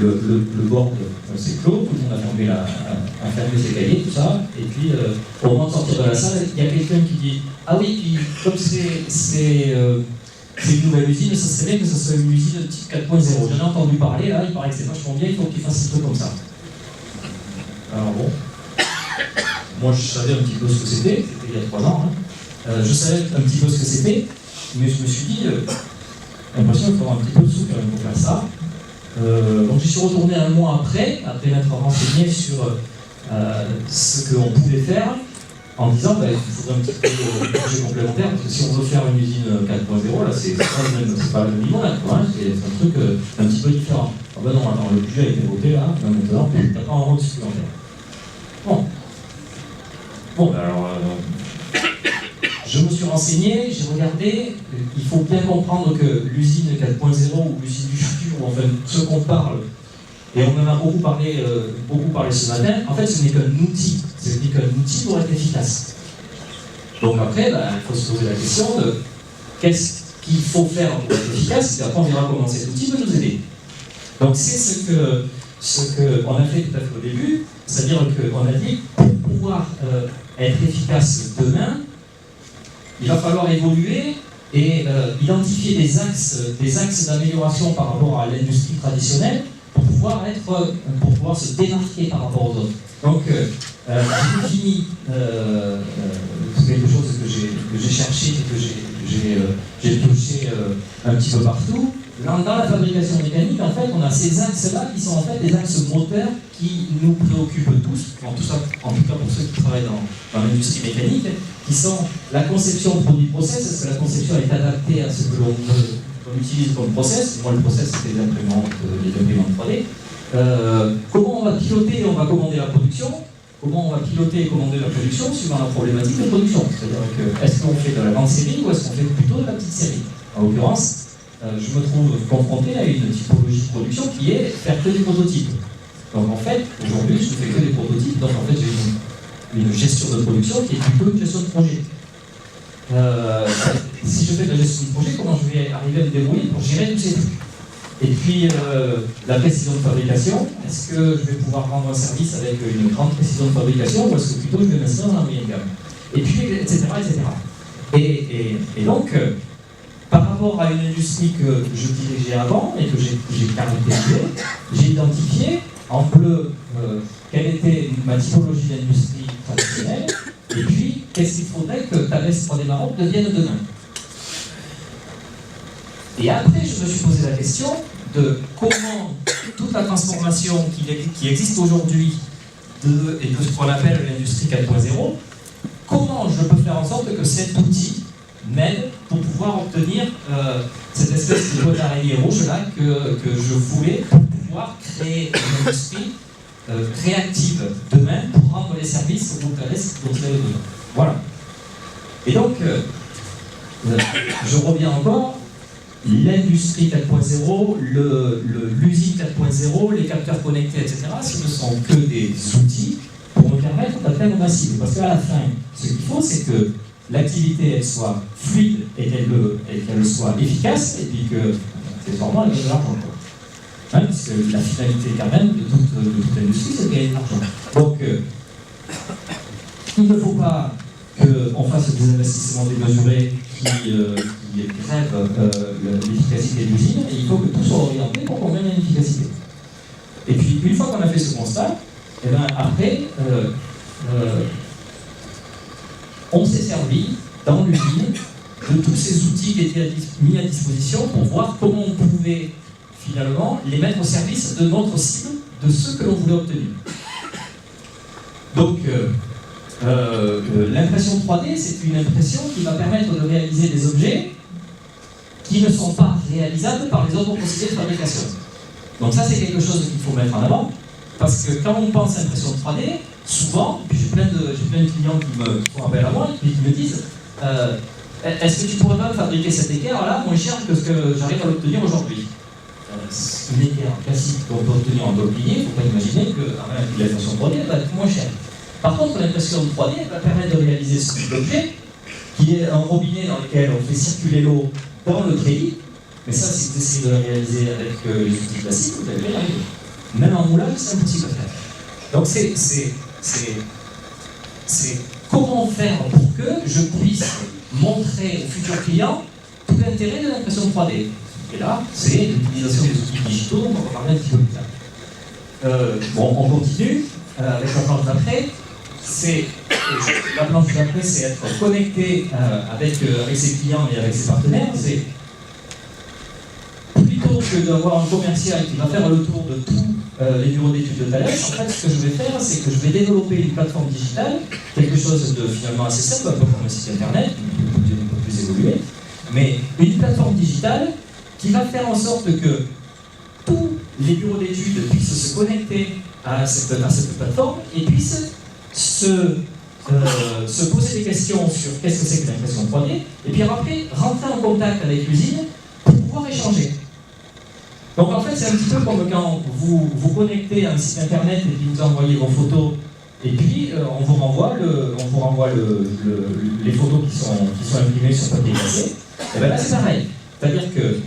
le board c'est clos, tout le monde a fermé ses cahiers, tout ça, et puis au moment de sortir de la salle, il y a quelqu'un qui dit « Ah oui, puis comme c'est une nouvelle usine, ça serait bien que ce soit une usine type 4.0. J'en ai entendu parler, là, il paraît que c'est vachement bien, il faut qu'il fasse un truc comme ça. » Alors bon, moi je savais un petit peu ce que c'était il y a 3 ans, hein. Je savais un petit peu ce que c'était, mais je me suis dit, l'impression qu'il faut avoir un petit peu de sous quand même pour faire ça. Donc j'y suis retourné un mois après m'être renseigné sur ce qu'on pouvait faire, en disant qu'il faudrait un petit peu de budget complémentaire, parce que si on veut faire une usine 4.0, là c'est pas le même niveau, là, hein, c'est un truc un petit peu différent. Ah ben non, attends, le budget a été voté là, maintenant, t'as pas un rôle supplémentaire. Bon, ben alors, je me suis renseigné, j'ai regardé, il faut bien comprendre que l'usine 4.0 ou l'usine du futur, ou enfin ce qu'on parle, et on en a beaucoup parlé ce matin, en fait ce n'est qu'un outil, pour être efficace. Donc après, il faut se poser la question de qu'est-ce qu'il faut faire pour être efficace, et après on verra comment cet outil peut nous aider. Donc c'est ce qu'on a fait tout à fait au début, c'est-à-dire qu'on a dit, pour pouvoir être efficace demain, il va falloir évoluer et identifier des axes d'amélioration par rapport à l'industrie traditionnelle pour pouvoir se démarquer par rapport aux autres. Donc, j'ai défini quelque chose que j'ai cherché et que j'ai touché un petit peu partout. Dans la fabrication mécanique, en fait, on a ces axes-là qui sont en fait des axes moteurs qui nous préoccupent tous, en tout cas pour ceux qui travaillent dans l'industrie mécanique, qui sont la conception produit-process. Est-ce que la conception est adaptée à ce que l'on utilise comme process? Moi, le process, c'est les imprimantes 3D. Comment on va piloter et on va commander la production? Comment on va piloter et commander la production suivant la problématique de production? C'est-à-dire que, est-ce qu'on fait de la grande série ou est-ce qu'on fait plutôt de la petite série? En l'occurrence, je me trouve confronté à une typologie de production qui est faire que des prototypes. Donc en fait, aujourd'hui, je ne fais que des prototypes, donc en fait j'ai une gestion de production qui est plutôt une gestion de projet. Si je fais de la gestion de projet, comment je vais arriver à me débrouiller pour gérer tous ces trucs? Et puis la précision de fabrication, est-ce que je vais pouvoir rendre un service avec une grande précision de fabrication ou est-ce que plutôt je vais m'inscrire dans la moyenne gamme? Et puis, etc. Et donc, par rapport à une industrie que je dirigeais avant et que j'ai caractérisée, j'ai identifié en bleu quelle était ma typologie d'industrie traditionnelle et puis qu'est-ce qu'il faudrait que Thales 3D Maroc devienne demain. Et après, je me suis posé la question de comment toute la transformation qui existe aujourd'hui et de ce qu'on appelle l'industrie 4.0, comment je peux faire en sorte que cet outil m'aide pour pouvoir obtenir cette espèce de boîte d'araignée rouge là que je voulais pour pouvoir créer une industrie créative demain pour rendre les services au groupe Thales dont vous avez besoin. Voilà. Et donc, je reviens encore, l'industrie 4.0, l'usine 4.0, les capteurs connectés, etc., ce ne sont que des outils pour nous permettre d'atteindre ma cible. Parce qu'à la fin, ce qu'il faut, c'est que l'activité elle soit fluide et qu'elle soit efficace, et puis que, accessoirement, elle gagne de l'argent. Hein, parce que la finalité, quand même, de toute industrie, c'est de gagner de l'argent. Donc, il ne faut pas qu'on fasse des investissements démesurés qui grèvent l'efficacité de l'usine, et il faut que tout soit orienté pour qu'on gagne l'efficacité. Et puis, une fois qu'on a fait ce constat, et bien après, on s'est servi dans l'usine de tous ces outils qui étaient mis à disposition pour voir comment on pouvait finalement les mettre au service de notre cible, de ce que l'on voulait obtenir. Donc, l'impression 3D, c'est une impression qui va permettre de réaliser des objets qui ne sont pas réalisables par les autres procédés de fabrication. Donc ça, c'est quelque chose qu'il faut mettre en avant, parce que quand on pense à impression 3D, souvent, puis j'ai plein de clients qui me font appel à moi et qui me disent est-ce que tu pourrais pas fabriquer cet équerre-là moins cher que ce que j'arrive à l'obtenir aujourd'hui? Une équerre classique qu'on peut obtenir en bloc lignée, il ne faut pas imaginer qu'avec l'impression 3D, elle va être moins chère. Par contre, l'impression 3D elle va permettre de réaliser ce type d'objet, qui est un robinet dans lequel on fait circuler l'eau dans le treillis. Mais ça, si vous essayez de le réaliser avec les outils classiques, vous allez y arriver. même en moulage, c'est impossible à faire. Donc c'est comment faire pour que je puisse montrer aux futurs clients tout l'intérêt de l'impression 3D. Et là, c'est l'utilisation des outils digitaux, dont on va parler un petit peu plus tard. Bon, on continue avec la planche d'après. La planche d'après, c'est être connecté avec ses clients et avec ses partenaires. C'est plutôt que d'avoir un commercial qui va faire le tour de tous les bureaux d'études de Thales, en fait, ce que je vais faire, c'est que je vais développer une plateforme digitale, quelque chose de finalement assez simple, un peu comme un site internet, un peu plus évolué, mais une plateforme digitale qui va faire en sorte que tous les bureaux d'études puissent se connecter à cette plateforme et puissent se poser des questions sur qu'est-ce que c'est que l'impression 3D, et puis après rentrer en contact avec l'usine pour pouvoir échanger. Donc en fait, c'est un petit peu comme quand vous vous connectez à un site internet et puis vous envoyez vos photos, et puis on vous renvoie les photos qui sont imprimées sur papier glacé. Et bien là, c'est pareil. C'est-à-dire que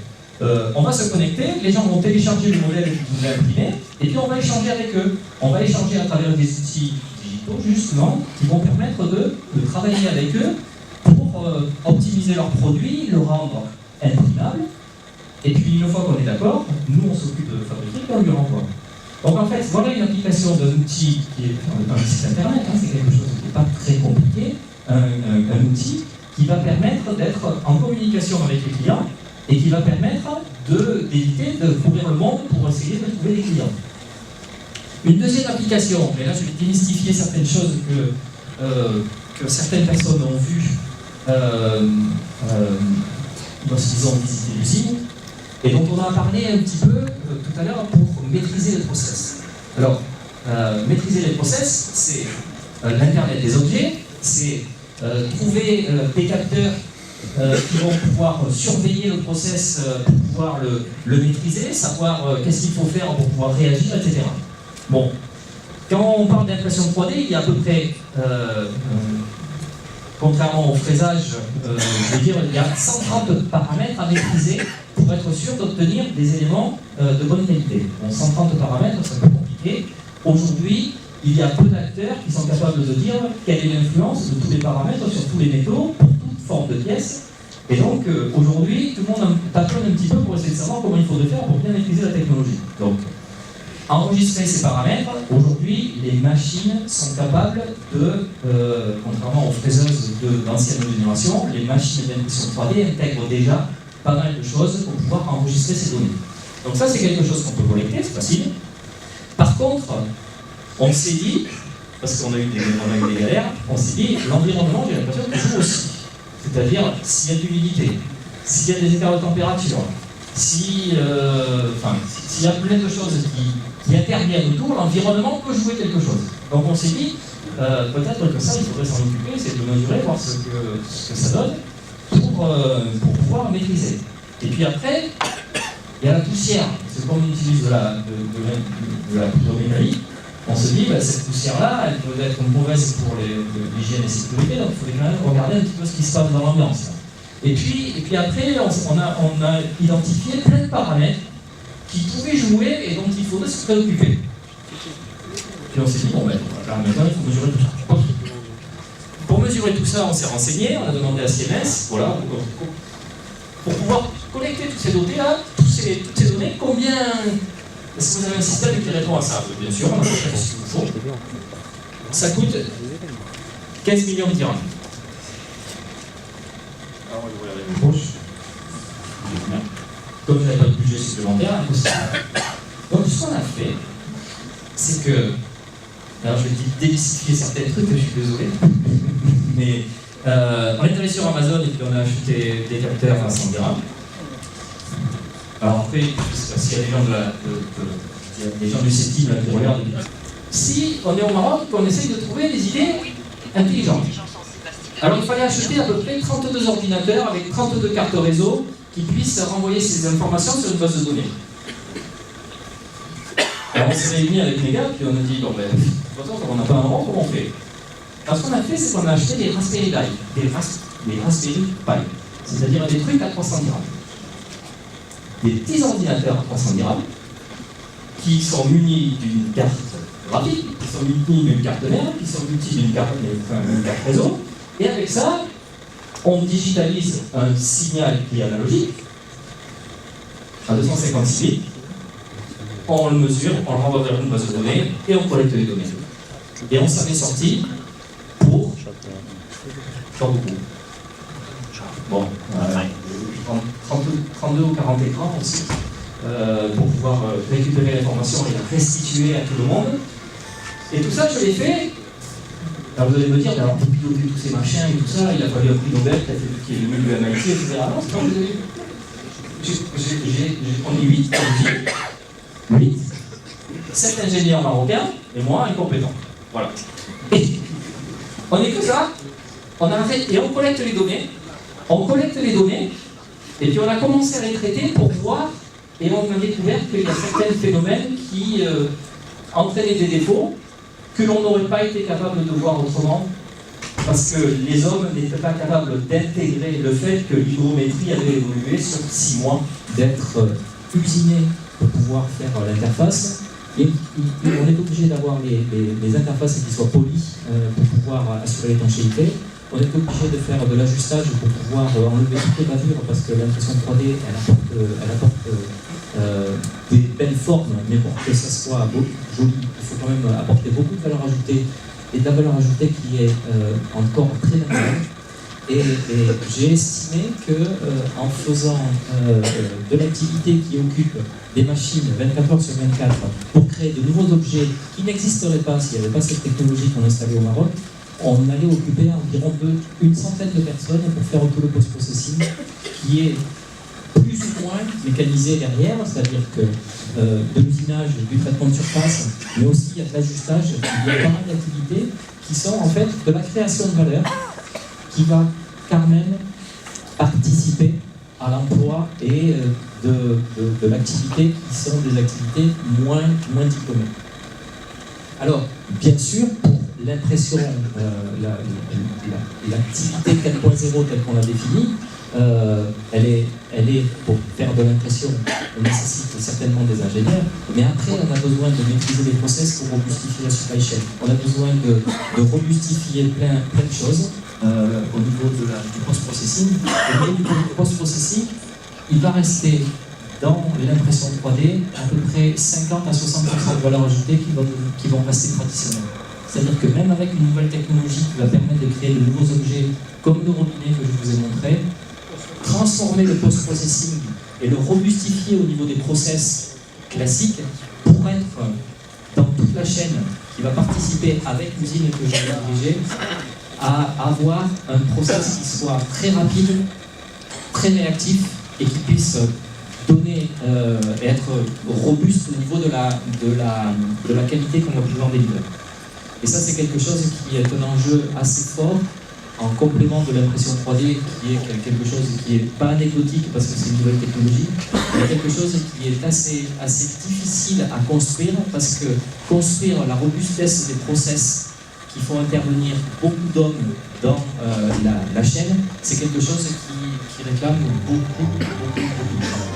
on va se connecter, les gens vont télécharger le modèle que vous avez imprimé, et puis on va échanger avec eux. On va échanger à travers des outils digitaux, justement, qui vont permettre de travailler avec eux pour optimiser leurs produits, le rendre imprimable. Et puis une fois qu'on est d'accord, nous on s'occupe de fabriquer et on lui renvoie. Donc en fait, voilà une application d'un outil qui est un site internet, hein, c'est quelque chose qui n'est pas très compliqué, un outil qui va permettre d'être en communication avec les clients et qui va permettre d'éviter de courir le monde pour essayer de trouver des clients. Une deuxième application, mais là je vais démystifier certaines choses que certaines personnes ont vues lorsqu'ils ont visité l'usine, et dont on a parlé un petit peu tout à l'heure pour maîtriser les process. Alors, maîtriser les process, c'est l'Internet des objets, c'est trouver des capteurs qui vont pouvoir surveiller le process pour pouvoir le maîtriser, savoir qu'est-ce qu'il faut faire pour pouvoir réagir, etc. Bon, quand on parle d'impression 3D, il y a à peu près, contrairement au fraisage, je veux dire, il y a 130 paramètres à maîtriser pour être sûr d'obtenir des éléments de bonne qualité. Bon, 130 paramètres, c'est un peu compliqué. Aujourd'hui, il y a peu d'acteurs qui sont capables de dire quelle est l'influence de tous les paramètres sur tous les métaux, pour toute forme de pièce. Et donc, aujourd'hui, tout le monde tâtonne un petit peu pour essayer de savoir comment il faudrait faire pour bien maîtriser la technologie. Donc, enregistrer ces paramètres, aujourd'hui, les machines sont capables de, contrairement aux fraiseuses d'ancienne génération, les machines d'impression 3D intègrent déjà pas mal de choses pour pouvoir enregistrer ces données. Donc ça, c'est quelque chose qu'on peut collecter, c'est facile. Par contre, on s'est dit, parce qu'on a eu des galères, on s'est dit, l'environnement, j'ai l'impression qu'il joue aussi. C'est-à-dire, s'il y a de l'humidité, s'il y a des écarts de température, s'il y a plein de choses qui interviennent autour, l'environnement peut jouer quelque chose. Donc on s'est dit, peut-être que ça, il faudrait s'en occuper, c'est de mesurer, voir ce que ça donne, pour pouvoir maîtriser. Et puis après, il y a la poussière. C'est comme on utilise de la poudre métallique, on se dit, cette poussière-là, elle peut être mauvaise pour l'hygiène et sécurité, donc il faudrait quand même regarder un petit peu ce qui se passe dans l'ambiance. Et puis après, on a identifié plein de paramètres qui pouvaient jouer et dont il faudrait se préoccuper. Puis on s'est dit, bon ben, là, maintenant il faut mesurer tout ça. Pour mesurer tout ça, on s'est renseigné, on a demandé à Siemens, voilà, pour pouvoir collecter toutes ces données-là, toutes ces données, combien... Est-ce que vous avez un système qui répond à ça? Bien sûr, on a fait ce qu'il faut. Ça coûte 15 millions de dirhams. Alors, on va regarder les poches. Comme je n'avais pas de budget supplémentaire, impossible. Donc, ce qu'on a fait, c'est que. Alors, je vais démystifier certains trucs, je suis désolé. Mais on est allé sur Amazon et puis on a acheté des capteurs à 100 dirhams. Alors après, s'il y a des gens du CETIM qui regardent, si on est au Maroc, on essaye de trouver des idées intelligentes. Alors il fallait acheter à peu près 32 ordinateurs avec 32 cartes réseau qui puissent renvoyer ces informations sur une base de données. Alors on s'est réunis avec les gars, puis on a dit, bon ben, de toute façon, comme on n'a pas un rond, comment on fait? Alors ce qu'on a fait, c'est qu'on a acheté des Raspberry Pi, des Raspberry Pi, c'est-à-dire des trucs à 300 dirhams. Des petits ordinateurs à 300 dirhams qui sont munis d'une carte graphique, qui sont munis d'une carte mère, qui sont munis d'une carte réseau. Et avec ça, on digitalise un signal qui est analogique à 256 bits. On le mesure, on le renvoie vers une base de données et on collecte les données. Et on s'en est sorti pour faire beaucoup. Bon, 32 ou 40 écrans aussi, pour pouvoir récupérer l'information et la restituer à tout le monde. Et tout ça, je l'ai fait. Alors vous allez me dire, alors pour piloter tous ces machins et tout ça, il a fallu un prix Nobel, qui est le mieux du MIT, etc. Non, c'est pas vous avez. On est 8 dans le 8. 7 ingénieurs marocains et moi, incompétent. Voilà. Et on est que ça. On a fait, et on collecte les données. On collecte les données, et puis on a commencé à les traiter pour voir, et on a découvert qu'il y a certains phénomènes qui entraînaient des défauts que l'on n'aurait pas été capable de voir autrement, parce que les hommes n'étaient pas capables d'intégrer le fait que l'hygrométrie avait évolué sur 6 mois, d'être usinée pour pouvoir faire l'interface. Et on est obligé d'avoir les interfaces qui soient polies pour pouvoir assurer l'étanchéité. On est obligé de faire de l'ajustage pour pouvoir enlever toutes les bavures, parce que l'impression 3D, elle apporte des belles formes, mais pour que ça soit beau, joli, il faut quand même apporter beaucoup de valeur ajoutée, et de la valeur ajoutée qui est encore très manuelle. Et j'ai estimé qu'en faisant de l'activité qui occupe des machines 24 heures sur 24 pour créer de nouveaux objets qui n'existeraient pas s'il n'y avait pas cette technologie qu'on installait au Maroc, on allait occuper environ une centaine de personnes pour faire tout le post-processing qui est plus ou moins mécanisé derrière, c'est-à-dire que de l'usinage, du traitement de surface, mais aussi il y a de l'ajustage, il y a pas mal d'activités qui sont en fait de la création de valeur qui va quand même participer à l'emploi et de l'activité qui sont des activités moins diplômées. Alors, bien sûr, pour l'impression, l'activité 4.0 telle qu'on l'a définie, elle est pour faire de l'impression, on nécessite certainement des ingénieurs, mais après on a besoin de maîtriser les process pour robustifier la supply chain. On a besoin de robustifier plein de choses au niveau du post-processing. Et au niveau du post-processing, il va rester dans l'impression 3D à peu près 50 à 60% de valeur ajoutée qui vont rester traditionnelles. C'est-à-dire que même avec une nouvelle technologie qui va permettre de créer de nouveaux objets comme le robinet que je vous ai montré, transformer le post-processing et le robustifier au niveau des process classiques pour être dans toute la chaîne qui va participer avec l'usine que je vais diriger à avoir un process qui soit très rapide, très réactif et qui puisse donner et être robuste au niveau de la qualité qu'on va pouvoir délivrer. Et ça, c'est quelque chose qui est un enjeu assez fort en complément de l'impression 3D, qui est quelque chose qui n'est pas anecdotique parce que c'est une nouvelle technologie, mais quelque chose qui est assez difficile à construire, parce que construire la robustesse des process qui font intervenir beaucoup d'hommes dans la chaîne, c'est quelque chose qui réclame beaucoup de travail.